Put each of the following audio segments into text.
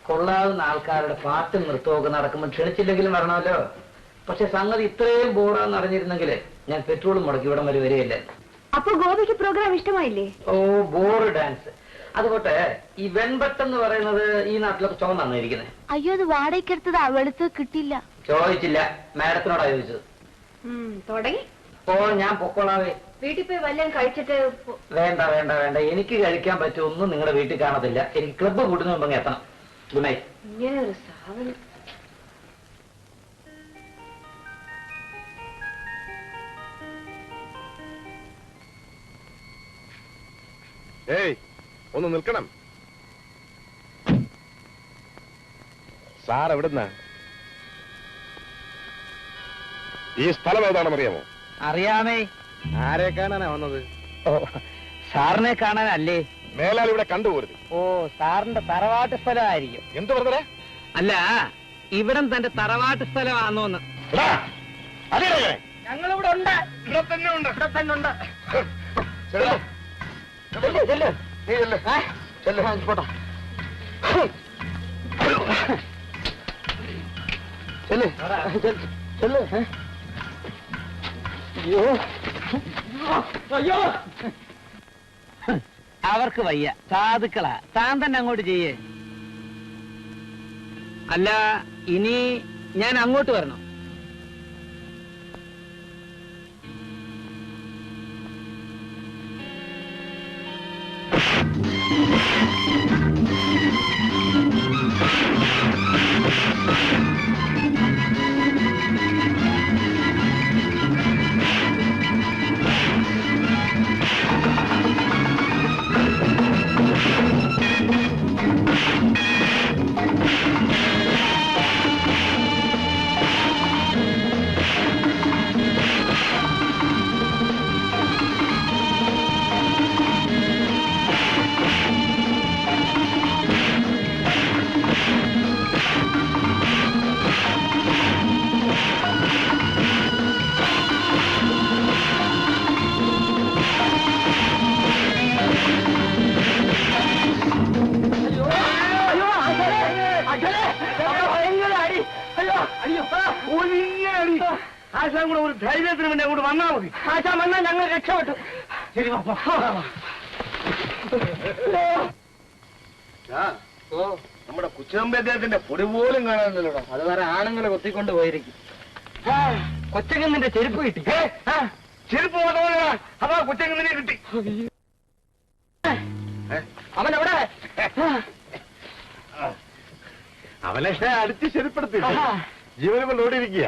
കൊള്ളാവുന്ന ആൾക്കാരുടെ പാട്ടും നൃത്തമൊക്കെ നടക്കുമ്പോൾ ക്ഷണിച്ചില്ലെങ്കിലും വരണമല്ലോ. പക്ഷെ സംഗതി ഇത്രയും ബോറാന്ന് അറിഞ്ഞിരുന്നെങ്കിൽ ഞാൻ പെട്രോളും മുടക്കി ഇവിടം വരെ വരികയില്ല. അപ്പൊ ഗോപിക്ക് പ്രോഗ്രാം ഇഷ്ടമായില്ലേ? ഓ, ബോറ് ഡാൻസ്. അതുപോട്ടെ ഈ വെൺപട്ടെന്ന് പറയുന്നത് ഈ നാട്ടിലൊക്കെ ചുവന്നാണ് ഇരിക്കുന്നത്. അയ്യോ, അത് വാടകയ്ക്കെടുത്തതാ, വെളുത്ത് കിട്ടില്ല. ചോദിച്ചില്ല, മാഡത്തിനോടാ ചോദിച്ചത്. തുടങ്ങി. ഓ, ഞാൻ പൊക്കോളാവേ. വീട്ടിൽ പോയി വല്ലതും കഴിച്ചിട്ട്. വേണ്ട വേണ്ട വേണ്ട, എനിക്ക് കഴിക്കാൻ പറ്റുമൊന്നും നിങ്ങളുടെ വീട്ടിൽ കാണത്തില്ല. എനിക്ക് ക്ലബ്ബ് കൂട്ടുന്ന മുമ്പ് എത്തണം. Good night. ഇങ്ങനെ ഒരു സാധനം. ഏയ്, ഒന്ന് നിൽക്കണം. സാർ എവിടുന്നാ? ഈ സ്ഥലം ഏതാണെന്ന് അറിയാമോ? അറിയാമേ. ആരെ കാണാനാ വന്നത്? ഓ, സാറിനെ കാണാനല്ലേ? മേലാൽ ഇവിടെ കണ്ടുപോരുത്. ഓ, സാറിന്റെ തറവാട്ട് സ്ഥലമായിരിക്കും. എന്ത് പറഞ്ഞേ? അല്ല, ഇവിടം തന്റെ തറവാട്ട് സ്ഥലമാണോന്ന്. ഞങ്ങളിവിടെ ഉണ്ട്. ഇവിടെ തന്നെ ഉണ്ട്. ഇവിടെ തന്നെ ഉണ്ട്. അവർക്ക് വയ്യ, സാധുക്കളാ. താൻ തന്നെ അങ്ങോട്ട് ചെയ്യേ. അല്ല, ഇനി ഞാൻ അങ്ങോട്ട് വരണം? ആശാൻ കൂടെ ഒരു ധൈര്യത്തിന് വേണ്ടി അങ്ങോട്ട് വന്നാൽ മതി. ആശാൻ വന്നാൽ ഞങ്ങൾ രക്ഷപ്പെട്ടു. ശരി, നമ്മുടെ കുച്ചമ്പി അദ്ദേഹത്തിന്റെ പൊടി പോലും കാണാനില്ലല്ലോ. അത് വേറെ ആണുങ്ങളെ കൊത്തിക്കൊണ്ട് പോയിരിക്കും. കൊച്ചങ്ങന്റെ ചെരുപ്പ് കിട്ടി. ചെരുപ്പ് മാത്രമല്ല, അതാ കൊച്ചങ്ങനെ കിട്ടി. അവനവിടെ അവനെ അടിച്ച് ശരിപ്പെടുത്തില്ല. ജീവനം കൊണ്ട് ഓടിയിരിക്കുക.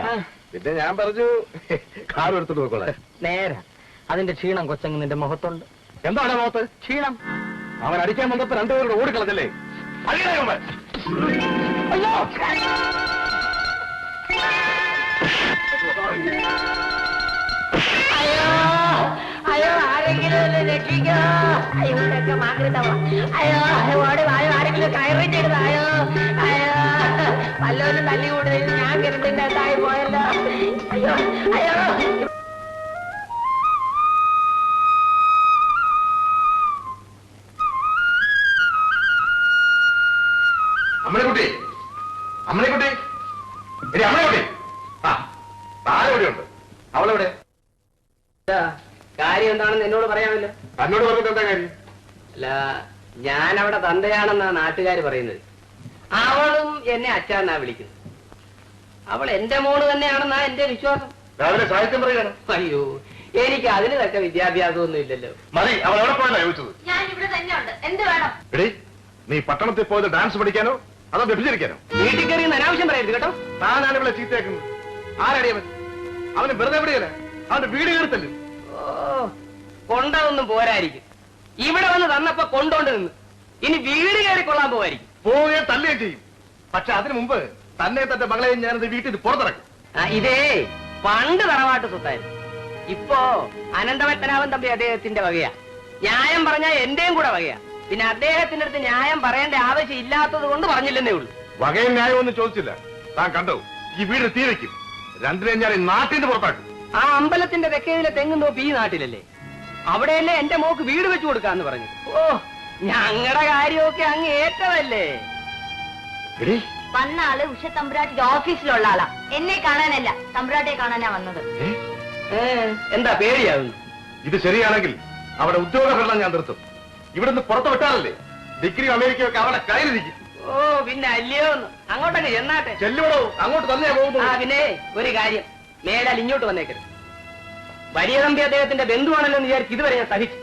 പിന്നെ ഞാൻ പറഞ്ഞു കാർ എടുത്തിട്ട് നോക്കോളെ. നേരെ അതിന്റെ ക്ഷീണം കൊച്ചങ്ങന്റെ മുഖത്തുണ്ട്. എന്താണ് മുഖത്ത് ക്ഷീണം? അവൻ അടിക്കാൻ വന്നപ്പോ രണ്ടുപേരോട് ഓടിക്കളഞ്ഞല്ലേ? അയ്യോ, അയ്യോ, ആരെങ്കിലും ഒന്ന് രക്ഷിക്കോ. ഇവിടെയൊക്കെ മാതൃതവാ. അയ്യോ, ഓടി വായോ, ആരെങ്കിലും കയറിച്ചിരുന്നു. അയ്യോ അയ്യോ, വല്ലവരും തല്ലി കൂടുതൽ ഞാൻ കരുതിന്റെ തായി പോയല്ലോ. അയ്യോ അയ്യോ. അമ്മണിക്കുട്ടി, അമ്മണിക്കുട്ടി, ഇനി അമ്മണിക്കുട്ടി. ആ, താഴെവിടെയുണ്ട്. അവളെവിടെ? കാര്യം എന്താണെന്ന് എന്നോട് പറയാമല്ലോ. തന്നോട് പറഞ്ഞിട്ട് എന്താ കാര്യം? അല്ല, ഞാൻ അവിടെ തന്തയാണെന്നാ നാട്ടുകാർ പറയുന്നത്. അവളും എന്നെ അച്ഛനാ വിളിക്കുന്നത്. അവൾ എന്റെ മോള് തന്നെയാണെന്നാ എന്റെ വിശ്വാസം. രാവിലെ സാഹിത്യം പറയാണ്. അയ്യോ, എനിക്ക് അതിന് തക്ക വിദ്യാഭ്യാസമൊന്നും ഇല്ലല്ലോ. മതി, അവൾ എവിടെ പോയതാ ചോദിച്ചത്? ഞാൻ ഇവിടെ തന്നെയുണ്ട്. എന്ത് വേണം? എടീ, നീ പട്ടണത്തിൽ പോയത് ഡാൻസ് പഠിക്കാനോ അതോ വ്യഭിചരിക്കാനോ? വീട്ടിൽ കയറി അനാവശ്യം പറയരുത് കേട്ടോ. താനാണ് ഇവിടെ ചീത്തയാക്കുന്നത്. ആരടിയവൻ? അവന് വെറുതെ എവിടെയല്ല, അവന്റെ വീട് കയറത്തല്ലേ. ഓ, കൊണ്ടതൊന്നും പോരായിരിക്കും. ഇവിടെ വന്ന് തന്നപ്പോ കൊണ്ടോണ്ട് നിന്ന് ഇനി വീട് കയറി കൊള്ളാൻ പോവായിരിക്കും. പോവുകയും തല്ലുകയും ചെയ്യും. പക്ഷെ അതിനു മുമ്പ് തന്നെ തന്റെ മകളെയും ഞാനത് വീട്ടിൽ പുറത്തിറക്കും. ഇതേ പണ്ട് തറവാട്ട് സ്വത്തായിരുന്നു. ഇപ്പോ അനന്തപത്മനാഭൻ തമ്പി അദ്ദേഹത്തിന്റെ വകയാ. ന്യായം പറഞ്ഞാൽ എന്റെയും കൂടെ വകയാ. പിന്നെ അദ്ദേഹത്തിന്റെ അടുത്ത് ന്യായം പറയേണ്ട ആവശ്യം ഇല്ലാത്തത് കൊണ്ട് പറഞ്ഞില്ലെന്നേ ഉള്ളൂ. വകയും ന്യായം ഒന്നും ചോദിച്ചില്ല. താൻ കണ്ടോ, ഈ വീട് തീ വയ്ക്കും. രണ്ടിനെയും ഞാൻ നാട്ടിന്റെ പുറത്താക്കും. ആ അമ്പലത്തിന്റെ തെക്കേതിലെ തെങ്ങും തോപ്പ് ഈ നാട്ടിലല്ലേ? അവിടെയല്ലേ എന്റെ മോക്ക് വീട് വെച്ചു കൊടുക്കാന്ന് പറഞ്ഞു. ഓ, ഞങ്ങളുടെ കാര്യമൊക്കെ അങ്ങ് ഏറ്റതല്ലേ? എടീ, വന്ന ആള് ഉഷ തമ്പുരാട്ടിയുടെ ഓഫീസിലുള്ള ആളാ. എന്നെ കാണാനല്ല, തമ്പുരാട്ടിയെ കാണാനാ വന്നത്. എന്താ പേടിയാവുന്നു? ഇത് ശരിയാണെങ്കിൽ അവിടെ ഉദ്യോഗഭരണം ഞാൻ നിർത്തും. ഇവിടുന്ന് പുറത്തു വിട്ടാലല്ലേ ഡിഗ്രി അമേരിക്കയൊക്കെ അവിടെ കയ്യിലിരിക്കും. ഓ പിന്നെ അല്ലയോ, അങ്ങോട്ടൊക്കെ ചെന്നാട്ടെ. ചെല്ലുവടോ, അങ്ങോട്ട് തന്നെയാ പോകുന്നു. പിന്നെ ഒരു കാര്യം, മേലാൽ ഇങ്ങോട്ട് വന്നേക്കരുത്. വലിയ തമ്പി അദ്ദേഹത്തിന്റെ ബന്ധുവാണല്ലോ എന്ന് വിചാരിച്ച് ഇതുവരെ ഞാൻ സഹിച്ചു.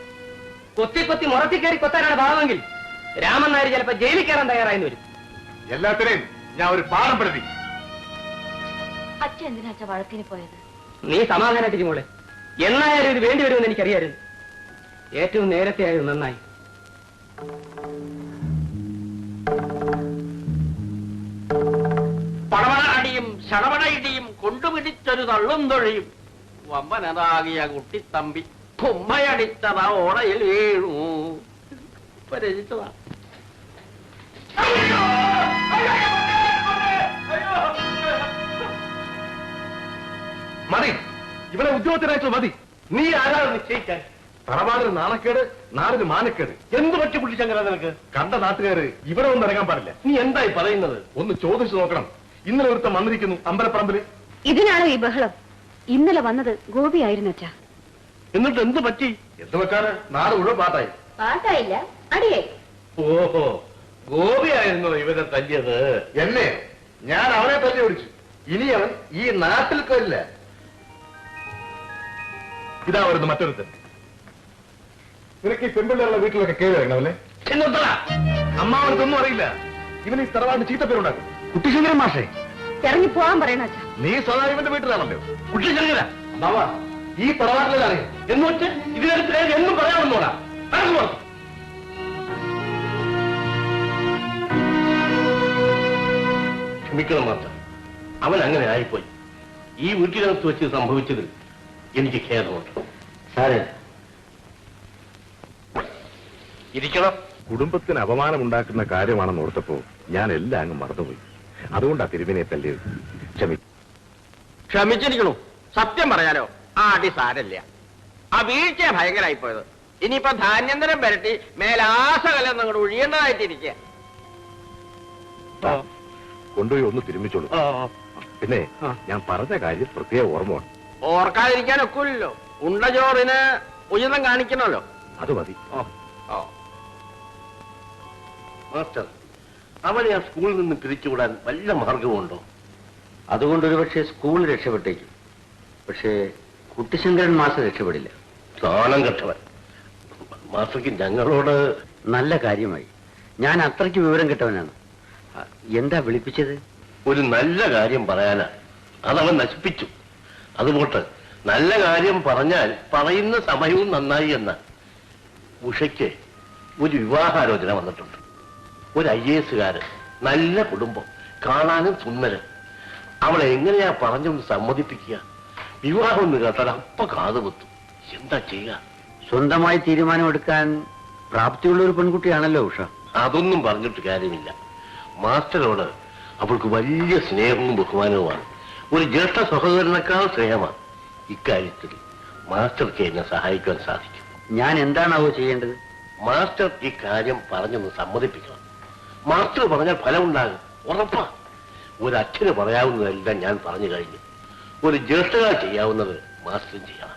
കൊത്തി മുറത്തി കയറി കൊത്താനാണ് ഭാവമെങ്കിൽ രാമൻ നായർ ചിലപ്പോ ജയിലിൽ കയറാൻ തയ്യാറായെന്ന് വരും. എല്ലാത്തിനെയും ഞാൻ ഒരു പാഠം പഠിപ്പി. അച്ഛൻ എന്തിനാ അച്ഛ വഴക്കിന് പോയത്? നീ സമാധാനായിട്ടിരിക്കും മോളെ. എന്നായാലും ഇത് വേണ്ടി വരുമെന്ന് എനിക്കറിയായിരുന്നു. ഏറ്റവും നേരത്തെ ആയത് നന്നായി. പടവടടിയും ശടവട ഇടിയും കൊണ്ടുപിടിച്ചൊരു തള്ളും തൊഴിയും വമ്പനതാകിയ കുട്ടിത്തമ്പി കുമ്മയടിച്ചതാ ഓടയിൽ വീണു. ഇപ്പൊ രചിച്ചതാ. മതി, ഇവിടെ ഉദ്യോഗത്തിനായിട്ട് മതി. നീ ആരാണ് നിശ്ചയിക്കാൻ? തറവാടിന് നാണക്കേട്, നാടിന് മാനക്കേട്. എന്ത് പറ്റി കുട്ടിച്ചങ്കര നിനക്ക്? കണ്ട നാട്ടുകാര് ഇവിടെ ഒന്നും ഇറങ്ങാൻ പാടില്ല. നീ എന്തായി പറയുന്നത്? ഒന്ന് ചോദിച്ചു നോക്കണം. ഇന്നലെ ഒരുത്തം വന്നിരിക്കുന്നു അമ്പലപ്പറമ്പില്. ഇതിനാണോ ഈ ബഹളം? ഇന്നലെ വന്നത് ഗോപിയായിരുന്നു അച്ഛാ. എന്നിട്ട് എന്ത് പറ്റി? എന്ത് വെക്കാറ്, നാട് മുഴുവൻ പാട്ടായി. പാട്ടായില്ല, അടിയായി. ഓഹോ, ഗോപിയായിരുന്നു ഇവരെ തല്ലിയത്. എന്നെ ഞാൻ അവനെ തല്ലി ഓടിച്ചു. ഇനി അവൻ ഈ നാട്ടിൽ കൊല്ല. ഇതാ വരുന്നു മറ്റൊരുത്തൻ. നിനക്ക് ഈ പെൺപിള്ളേരുടെ വീട്ടിലൊക്കെ കയറി ഇറങ്ങണമല്ലേ? ചെന്നോട്ടടാ. അമ്മാവനക്കൊന്നും അറിയില്ല. ഇവൻ ഈ തറവാടിന് ചീത്തപ്പേരുണ്ടാക്കും. കുട്ടിശങ്കരൻ മാഷേ, ഇറങ്ങി പോവാൻ പറയണ അച്ഛാ. നീ സദാ ഇവന്റെ വീട്ടിലാണല്ലോ. കുട്ടിശങ്കര ബാബാ, ഈ തറവാട്ടിലാണ് എന്ന് വെച്ച് ഇതിനടുത്ത് എന്നും പറയാമെന്നോടാ. ക്ഷമിക്കണം മാസ്റ്റർ, അവൻ അങ്ങനെ ആയിപ്പോയി. ഈ വീട്ടിനകത്ത് വെച്ച് സംഭവിച്ചതിൽ എനിക്ക് ഖേദമുണ്ട്. സാറേ, ഇരിക്കണം. കുടുംബത്തിന് അപമാനമുണ്ടാക്കുന്ന കാര്യമാണെന്ന് ഓർത്തപ്പോ ഞാൻ എല്ലാം അങ്ങ് മറന്നുപോയി. അതുകൊണ്ടാ തിരുവിനെ തല്ലിയത്. ക്ഷമിച്ചിരിക്കണു. സത്യം പറയാലോ, ആ അടി സാരല്ല. ആ വീഴ്ച ഭയങ്കരമായി പോയത്. ഇനിയിപ്പോ ധാന്യന്തരം പരട്ടി മേലാസകലം അങ്ങോട്ട് ഒഴിയേണ്ടതായിട്ടിരിക്കുക. കൊണ്ടുപോയി ഒന്ന് തിരുമ്മിച്ചോളൂ. പിന്നെ ഞാൻ പറഞ്ഞ കാര്യം പ്രത്യേക ഓർമ്മ വേണം. ഓർക്കാതിരിക്കാൻ ഒക്കില്ലല്ലോ. ഉണ്ട ചോറിന് ഉചിതം കാണിക്കണമല്ലോ. അത് മതി. മാസ്റ്റർ, അവനെ ആ സ്കൂളിൽ നിന്ന് പിരിച്ചുവിടാൻ വല്ല മാർഗമുണ്ടോ? അതുകൊണ്ടൊരു പക്ഷേ സ്കൂൾ രക്ഷപ്പെട്ടേക്കും. പക്ഷേ കുട്ടിശങ്കരൻ മാസ്റ്റർ രക്ഷപ്പെടില്ല. സ്നാനം കെട്ടവൻ. മാസ്റ്റർക്ക് ഞങ്ങളോട് നല്ല കാര്യമായി. ഞാൻ അത്രയ്ക്ക് വിവരം കിട്ടവനാണ്. എന്താ വിളിപ്പിച്ചത്? ഒരു നല്ല കാര്യം പറയാനാ. അതവൻ നശിപ്പിച്ചു. അതുകൊണ്ട് നല്ല കാര്യം പറഞ്ഞാൽ പറയുന്ന സമയവും നന്നായി എന്ന. ഉഷയ്ക്ക് ഒരു വിവാഹാലോചന വന്നിട്ടുണ്ട്. ഒരു IAS-കാരൻ, നല്ല കുടുംബം, കാണാനും സുന്ദരൻ. അവളെ എങ്ങനെയാ പറഞ്ഞൊന്ന് സമ്മതിപ്പിക്കുക? വിവാഹം ഒന്ന് കേട്ടാൽ അപ്പ കാതുകുത്തും. എന്താ ചെയ്യുക? സ്വന്തമായി തീരുമാനമെടുക്കാൻ പ്രാപ്തിയുള്ള ഒരു പെൺകുട്ടിയാണല്ലോ ഉഷ. അതൊന്നും പറഞ്ഞിട്ട് കാര്യമില്ല. മാസ്റ്ററോട് അവൾക്ക് വലിയ സ്നേഹവും ബഹുമാനവുമാണ്. ഒരു ജ്യേഷ്ഠ സഹോദരനേക്കാൾ സ്നേഹമാണ്. ഇക്കാര്യത്തിൽ മാസ്റ്റർക്ക് എന്നെ സഹായിക്കാൻ സാധിക്കും. ഞാൻ എന്താണാവോ ചെയ്യേണ്ടത്? മാസ്റ്റർ ഈ കാര്യം പറഞ്ഞൊന്ന് സമ്മതിപ്പിക്കണം. മാസ്റ്റർ പറഞ്ഞാൽ ഫലമുണ്ടാകും, ഉറപ്പാ. ഒരു അച്ഛന് പറയാവുന്നതെല്ലാം ഞാൻ പറഞ്ഞു കഴിഞ്ഞു. ഒരു ജ്യേഷ്ഠകൾ ചെയ്യാവുന്നത് മാസ്റ്ററും ചെയ്യണം.